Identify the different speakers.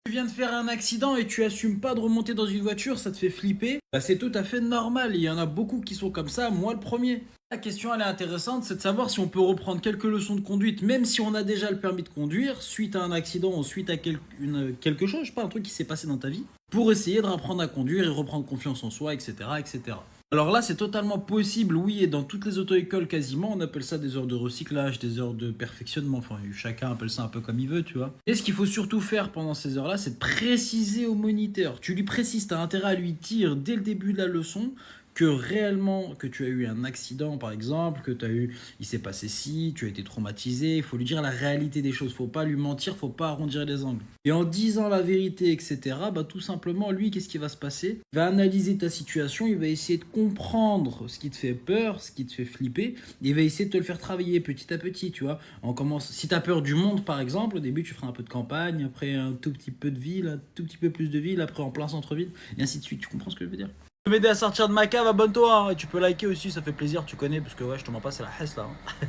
Speaker 1: Tu viens de faire un accident et tu assumes pas de remonter dans une voiture, ça te fait flipper, bah c'est tout à fait normal. Il y en a beaucoup qui sont comme ça, moi le premier. La question elle est intéressante, c'est de savoir si on peut reprendre quelques leçons de conduite, même si on a déjà le permis de conduire, suite à un accident ou suite à quelque chose, je sais pas, un truc qui s'est passé dans ta vie, pour essayer de reprendre à conduire et reprendre confiance en soi, etc. etc. Alors là, c'est totalement possible, oui, et dans toutes les auto-écoles quasiment, on appelle ça des heures de recyclage, des heures de perfectionnement, enfin, chacun appelle ça un peu comme il veut, tu vois. Et ce qu'il faut surtout faire pendant ces heures-là, c'est de préciser au moniteur. Tu lui précises, t'as intérêt à lui dire dès le début de la leçon que réellement, que tu as eu un accident par exemple, que tu as eu, il s'est passé ci, tu as été traumatisé, il faut lui dire la réalité des choses, faut pas lui mentir, faut pas arrondir les angles. Et en disant la vérité, etc., bah tout simplement, lui, qu'est-ce qui va se passer? Il va analyser ta situation, il va essayer de comprendre ce qui te fait peur, ce qui te fait flipper, et il va essayer de te le faire travailler petit à petit, tu vois. On commence, si tu as peur du monde par exemple, au début tu feras un peu de campagne, après un tout petit peu de ville, un tout petit peu plus de ville, après en plein centre-ville, et ainsi de suite, tu comprends ce que je veux dire? Tu peux m'aider à sortir de ma cave, abonne-toi, hein, et tu peux liker aussi, ça fait plaisir, tu connais, parce que ouais, je te mens pas, c'est la hesse là, hein.